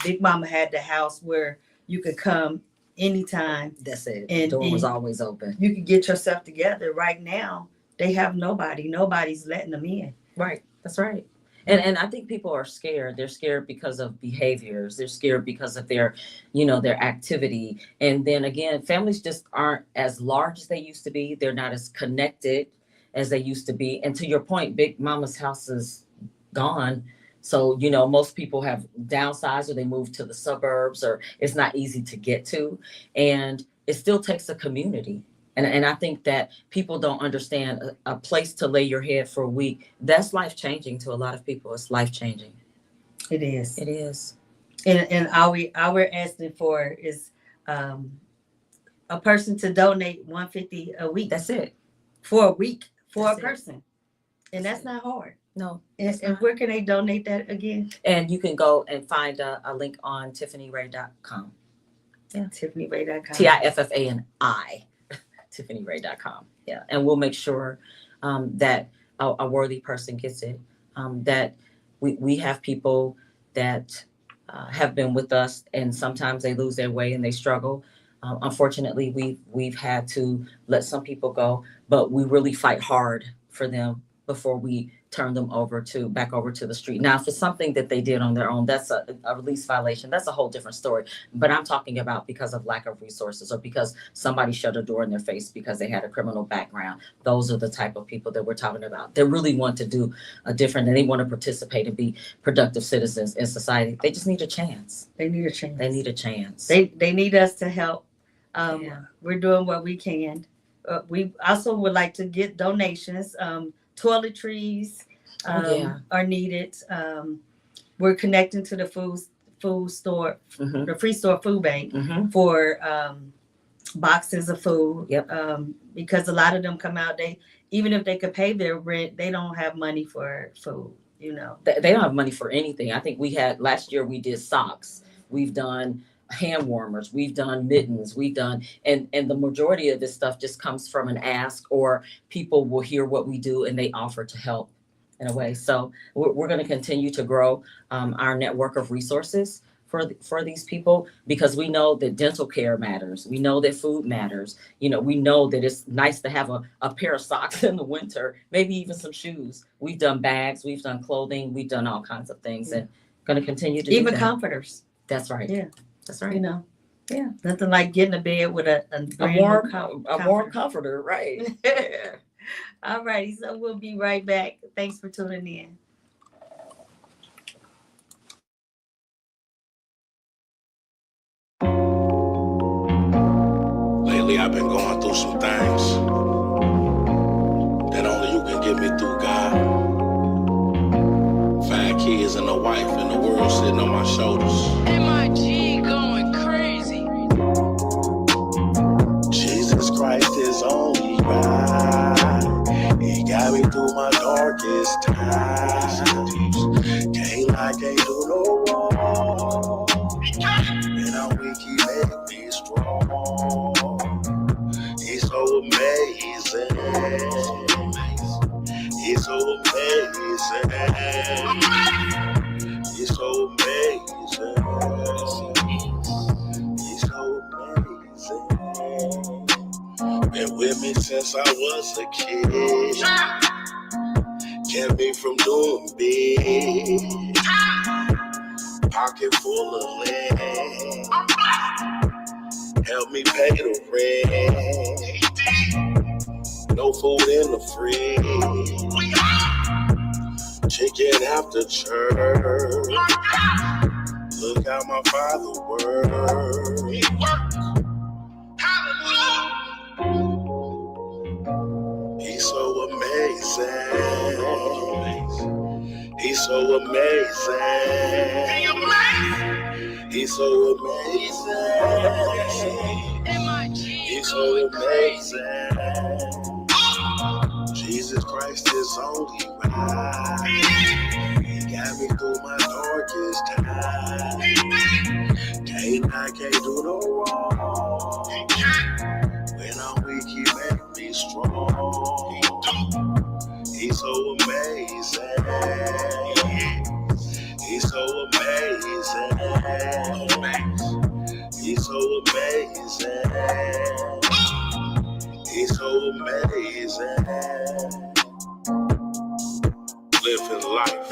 Big Mama had the house where you could come anytime. That's it. And the door was always open. You could get yourself together. Right now, they have nobody. Nobody's letting them in. Right. That's right. And I think people are scared. They're scared because of behaviors. They're scared because of their, you know, their activity. And then again, families just aren't as large as they used to be. They're not as connected as they used to be. And to your point, Big Mama's house is gone. So, you know, most people have downsized or they moved to the suburbs or it's not easy to get to. And it still takes a community. And I think that people don't understand a place to lay your head for a week. That's life changing to a lot of people. It's life changing. It is. It is. And all we're asking for is a person to donate $150 a week. That's it. For a week for That's a person. And that's not hard. No. And where can they donate that again? And you can go and find a link on TiffanyRay.com. Yeah. TiffanyRay.com. TIFFANI. TiffanyRay.com. Yeah. And we'll make sure that a worthy person gets it. That we have people that have been with us and sometimes they lose their way and they struggle. Unfortunately, we've had to let some people go, but we really fight hard for them before we turn them back over to the street. Now, if it's something that they did on their own, that's a release violation. That's a whole different story. But I'm talking about because of lack of resources or because somebody shut a door in their face because they had a criminal background. Those are the type of people that we're talking about. They really want to do a different, and they want to participate and be productive citizens in society. They just need a chance. They need a chance. They need a chance. They need us to help. Yeah. We're doing what we can. We also would like to get donations. Toiletries are needed. We're connecting to the food store, the free store food bank for boxes of food. Yep. Because a lot of them come out, even if they could pay their rent, they don't have money for food, you know. They don't have money for anything. I think last year we did socks. We've done hand warmers, we've done mittens, we've done, and the majority of this stuff just comes from an ask, or people will hear what we do and they offer to help in a way. So we're going to continue to grow our network of resources for these people, because we know that dental care matters. We know that food matters. You know, we know that it's nice to have a pair of socks in the winter, maybe even some shoes. We've done bags, we've done clothing, we've done all kinds of things, and going to continue to even do that. Comforters. That's right. Yeah. That's right. You know, yeah, nothing like getting a bed with a warm comforter, right? All righty, so we'll be right back. Thanks for tuning in. Lately, I've been going through some things that only you can get me through, God. 5 kids and a wife and the world sitting on my shoulders. MIG going crazy. Jesus Christ is only right. He got me through my darkest times. Can't lie, can't do no wrong. And I'm weak, he made me strong. He's so amazing. He's so amazing. He's so amazing. He's so amazing. Been with me since I was a kid. Kept me from doing big. Pocket full of land. Help me pay the rent. No food in the fridge. Chicken after church. Look how my father works. He's so amazing. He's so amazing. He's so amazing. He's so amazing. Jesus Christ is only right. He got me through my darkest time. I can't do no wrong. When I'm weak, he make me strong. He's so amazing. He's so amazing. He's so amazing. He's so amazing. living life.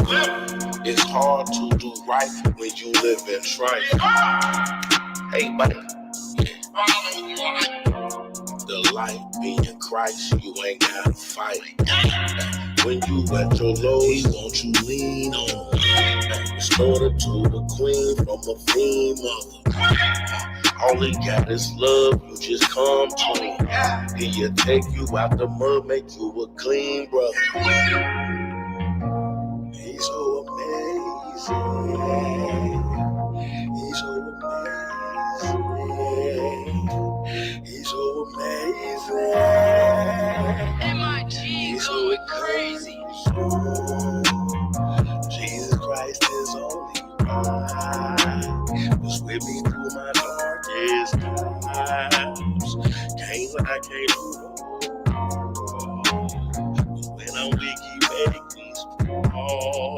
It's hard to do right when you live in strife. Hey, buddy. The life being Christ, you ain't gotta fight. When you at your low, he wants you lean on. Restored to the queen from a fiend mother. All he got is love, you just come to him. He'll take you out the mud, make you a clean brother. He's so amazing. He's so amazing. He's so amazing. He's so crazy. Jesus Christ is only mine. Was with me through my darkest times. Can't lie, can't do wrong. When I'm weak, he make me strong.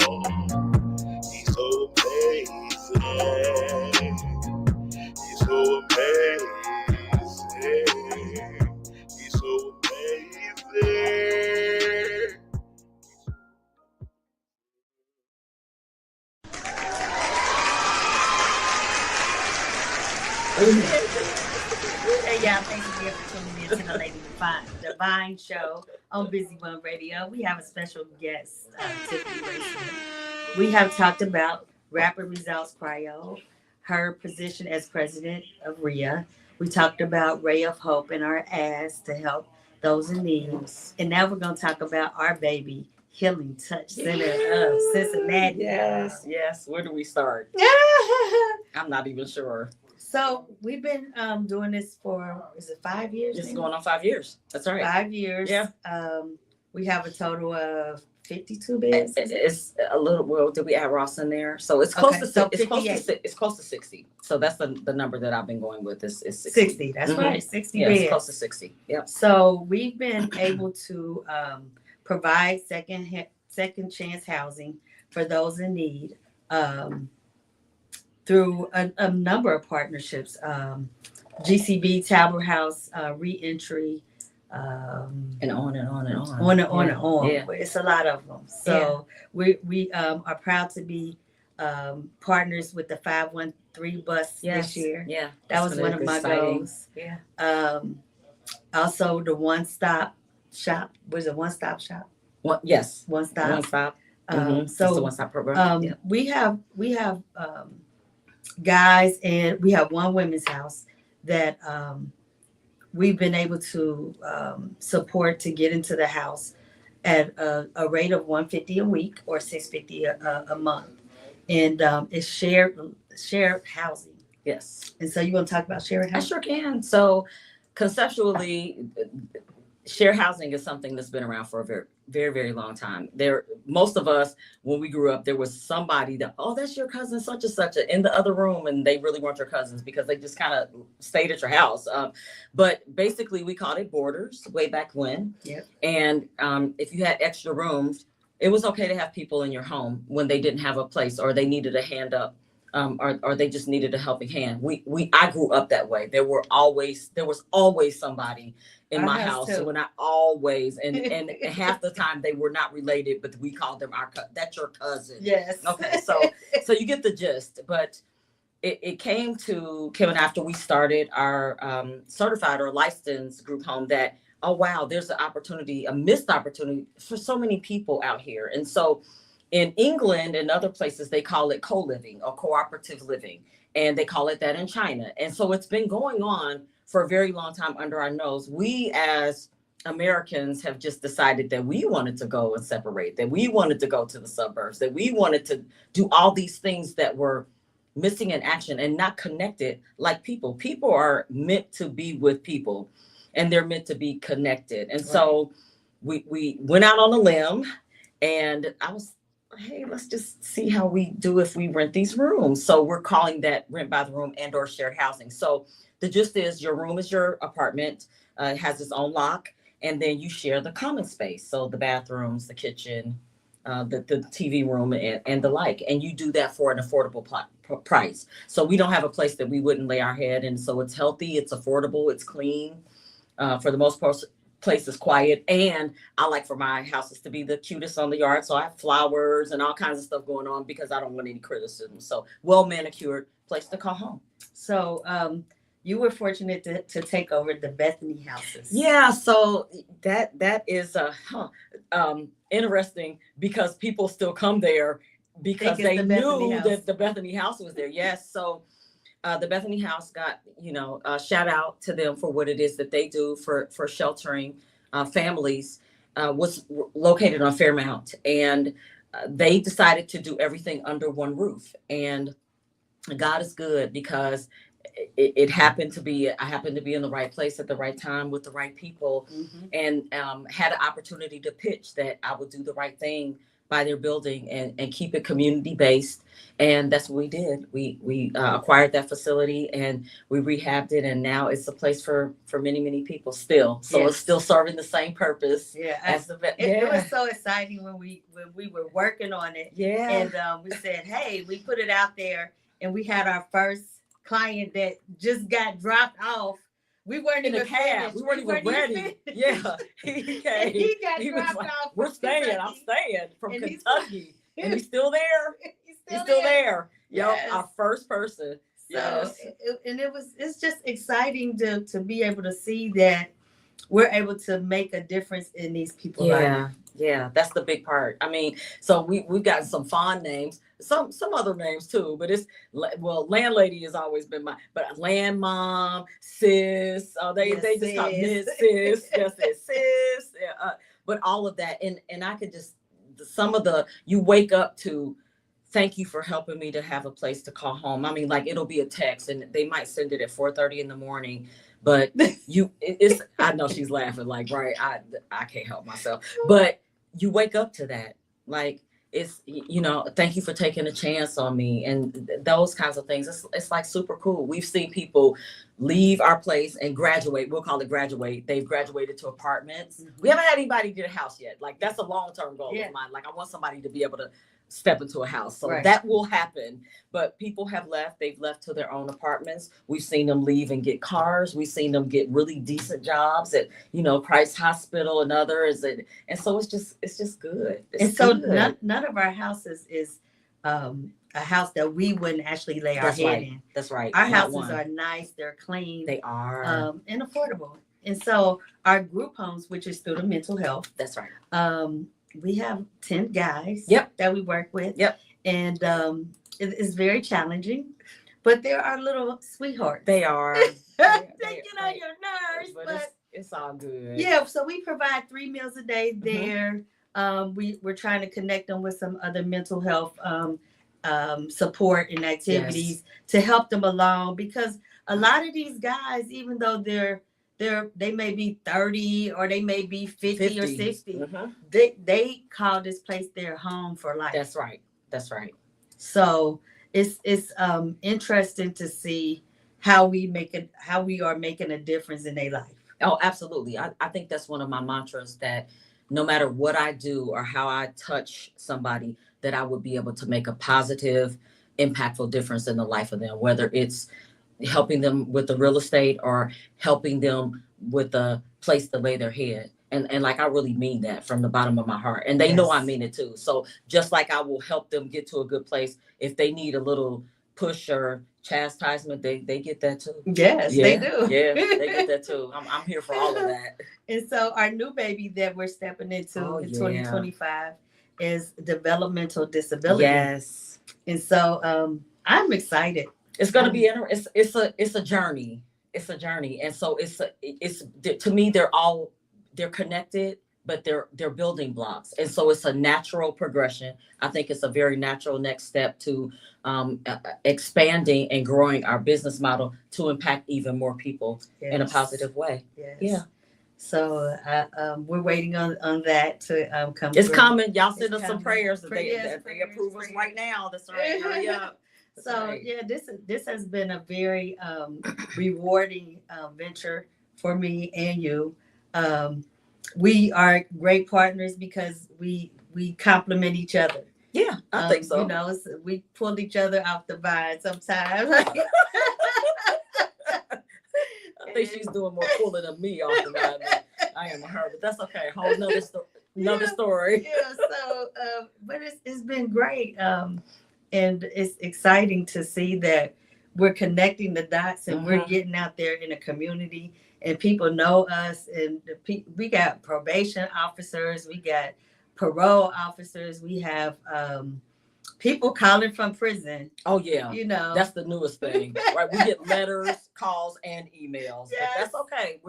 He's so amazing. He's so amazing. He's so amazing. Hey y'all, thanks again for tuning in to the Lady Divine Show on Busy One Radio. We have a special guest, Tiffany Racing. We have talked about Rapid Results Cryo, her position as president of RIA. We talked about Ray of Hope and our ads to help those in need. And now we're going to talk about our baby, Healing Touch Center of Cincinnati. Yes. Where do we start? I'm not even sure. So we've been doing this for, is it 5 years? It's going on 5 years. That's right. 5 years. Yeah. We have a total of 52 beds. It's a little. Well, did we add Ross in there? So it's close to so it's close to 60. So that's the number that I've been going with is 60. 60. That's right. 60 yeah, beds. It's close to 60. Yep. So we've been able to provide second chance housing for those in need through a number of partnerships. GCB, Talbot House, Reentry. And on and on and on. On and on and on. Yeah. It's a lot of them. So we are proud to be partners with the 513 bus this year. Yeah. That was one of my goals. Yeah. Also the one-stop shop. Was it one-stop shop? Yes. One stop. One stop. So it's the one stop program. we have guys, and we have one women's house that we've been able to support to get into the house at a rate of $150 a week or $650 a month, and it's shared housing. Yes. And so you want to talk about shared I housing? sure can. So conceptually, shared housing is something that's been around for a very, very, very long time. Most of us, when we grew up, there was somebody that, oh, that's your cousin such and such in the other room, and they really weren't your cousins because they just kind of stayed at your house. But basically, we called it boarders way back when. Yep. And if you had extra rooms, it was okay to have people in your home when they didn't have a place or they needed a hand up. Or they just needed a helping hand. I grew up that way. There was always somebody in my house when I always and half the time they were not related, but we called them that's your cousin. Yes. Okay. So you get the gist. But it came to Kevin after we started our certified or licensed group home that, oh wow, there's an opportunity, a missed opportunity for so many people out here. And so in England and other places, they call it co-living or cooperative living, and they call it that in China. And so it's been going on for a very long time under our nose. We as Americans have just decided that we wanted to go and separate, that we wanted to go to the suburbs, that we wanted to do all these things that were missing in action and not connected like people. People are meant to be with people, and they're meant to be connected. And so we went out on a limb, and I was, hey, let's just see how we do if we rent these rooms. So we're calling that rent by the room and or shared housing. So the gist is your room is your apartment, it has its own lock, and then you share the common space. So the bathrooms, the kitchen, the TV room and the like. And you do that for an affordable price. So we don't have a place that we wouldn't lay our head. And so it's healthy, it's affordable, it's clean for the most part. place is quiet, and I like for my houses to be the cutest on the yard. So I have flowers and all kinds of stuff going on because I don't want any criticism. So well manicured place to call home. So you were fortunate to take over the Bethany houses. Yeah, so that is interesting because people still come there because they knew that the Bethany house was there. Yes, so the Bethany house got, shout out to them for what it is that they do for sheltering families. Was located on Fairmount, and they decided to do everything under one roof. And God is good because it happened to be, I happened to be in the right place at the right time with the right people, and had an opportunity to pitch that I would do the right thing by their building and keep it community based. And that's what we did. We acquired that facility and we rehabbed it, and now it's a place for many, many people still. So it's still serving the same purpose. Yeah, as it was so exciting when we were working on it. Yeah, and we said, hey, we put it out there, and we had our first client that just got dropped off. We weren't in even a cab. We weren't even ready. Yeah, he came. He got dropped off. We're staying. I'm staying from Kentucky, and he's still there. He's still there. Yes. Our first person. So, Yes. It's just exciting to be able to see that we're able to make a difference in these people's lives. Yeah, that's the big part. I mean, so we've got some fond names, some other names too, but landlady has always been but land mom, sis, they just call me sis, just sis, but all of that, and I could just, you wake up to, thank you for helping me to have a place to call home. I mean, like, it'll be a text and they might send it at 4:30 in the morning. But I know she's laughing, like, right, I can't help myself. But you wake up to that. Like, it's, thank you for taking a chance on me. And those kinds of things. It's like super cool. We've seen people leave our place and graduate. We'll call it graduate. They've graduated to apartments. We haven't had anybody get a house yet. Like, that's a long-term goal of mine. Like, I want somebody to be able to step into a house. So that will happen. But people have left. They've left to their own apartments. We've seen them leave and get cars. We've seen them get really decent jobs at, Christ Hospital and others. And so it's just good. None of our houses is a house that we wouldn't actually lay our head in. That's right. Our houses are nice. They're clean. They are. And affordable. And so our group homes, which is student mental health. That's right. We have 10 guys that we work with. Yep. And it's very challenging, but they're our little sweethearts. They are. They get on your nerves, but it's all good. Yeah, so we provide 3 meals a day there. We're trying to connect them with some other mental health support and activities to help them along, because a lot of these guys, even though they may be 30 or they may be 50 or 60. They call this place their home for life. That's right. So it's interesting to see how we are making a difference in their life. Oh, absolutely. I think that's one of my mantras, that no matter what I do or how I touch somebody, that I would be able to make a positive, impactful difference in the life of them, whether it's helping them with the real estate or helping them with a place to lay their head. And like, I really mean that from the bottom of my heart. And they know I mean it too. So just like I will help them get to a good place, if they need a little push or chastisement, they get that too. Yes, they do. Yeah, they get that too. I'm here for all of that. And so our new baby that we're stepping into in 2025 is developmental disability. Yes. And so I'm excited. It's going to be interesting. It's a journey. It's a journey. And so it's to me, they're connected, but they're building blocks. And so it's a natural progression. I think it's a very natural next step to expanding and growing our business model to impact even more people in a positive way. Yes. Yeah. So we're waiting on that to come. It's through. coming. Y'all send us some prayers that they approve us right now. That's right. Hurry up. So this has been a very rewarding venture for me and you. We are great partners because we complement each other. Yeah, I think so. We pull each other off the vine sometimes. I think she's doing more pulling of me off the vine. I am a her, but that's okay. Whole another story. Yeah, so but it's been great. And it's exciting to see that we're connecting the dots and we're getting out there in the community and people know us, and we got probation officers, we got parole officers, we have people calling from prison. Oh yeah, That's the newest thing, right? We get letters, calls, and emails. Yes. But that's okay.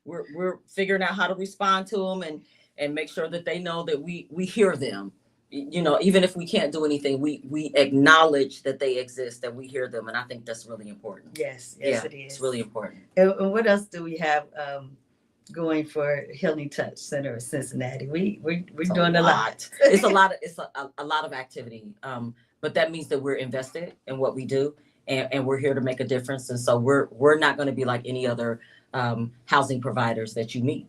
We're figuring out how to respond to them and make sure that they know that we hear them. Even if we can't do anything, we acknowledge that they exist, that we hear them, and I think that's really important. Yes, it is. It's really important. And what else do we have going for Healing Touch Center of Cincinnati? We're doing a lot. It's a lot of activity. But that means that we're invested in what we do, and we're here to make a difference. And so we're not going to be like any other housing providers that you meet.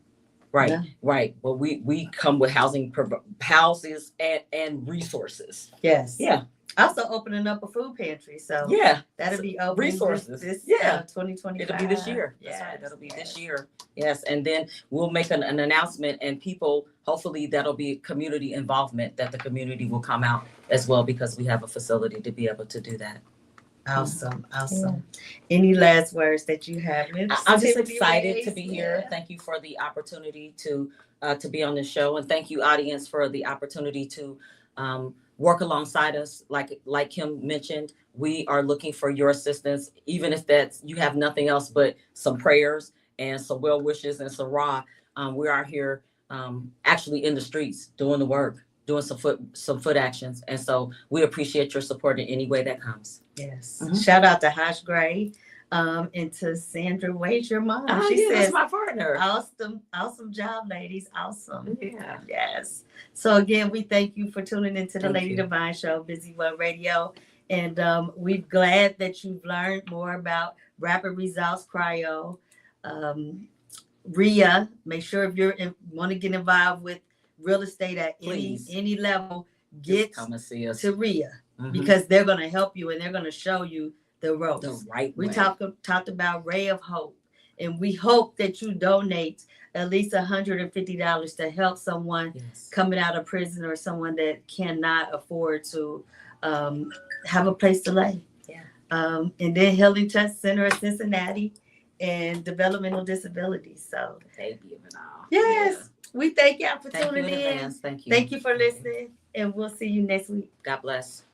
Right, yeah. Right. Well, we come with houses and resources. Yes. Yeah. Also opening up a food pantry. So yeah, that'll be open resources. This 2025. It'll be this year. Yes. That's right. That'll be this year. Yes. And then we'll make an announcement, and people, hopefully that'll be community involvement, that the community will come out as well, because we have a facility to be able to do that. Awesome. Yeah. Any last words that you have? I'm just excited to be here. Yeah. Thank you for the opportunity to be on the show, and thank you, audience, for the opportunity to work alongside us. Like Kim mentioned, we are looking for your assistance, even if you have nothing else but some prayers and some well wishes and some we are here actually in the streets doing the work, doing some foot actions, and so we appreciate your support in any way that comes. Yes. Shout out to Hush Gray and to Sandra Wade, your mom. She says, that's my partner. Awesome job, ladies. Awesome. Yeah. Yes. So again, we thank you for tuning into the Lady Divine Show, Busy One Radio. And we're glad that you've learned more about Rapid Results Cryo. RIA, make sure if you want to get involved with real estate at any level, get come and see us to RIA, because they're going to help you and they're going to show you the ropes. The right way. We talked about Ray of Hope, and we hope that you donate at least $150 to help someone coming out of prison, or someone that cannot afford to have a place to lay. Yeah. And then Healing Touch Center of Cincinnati and Developmental Disabilities. So baby of it all. Yes. Yeah. We thank y'all for tuning in. Thank you. Thank you for listening, and we'll see you next week. God bless.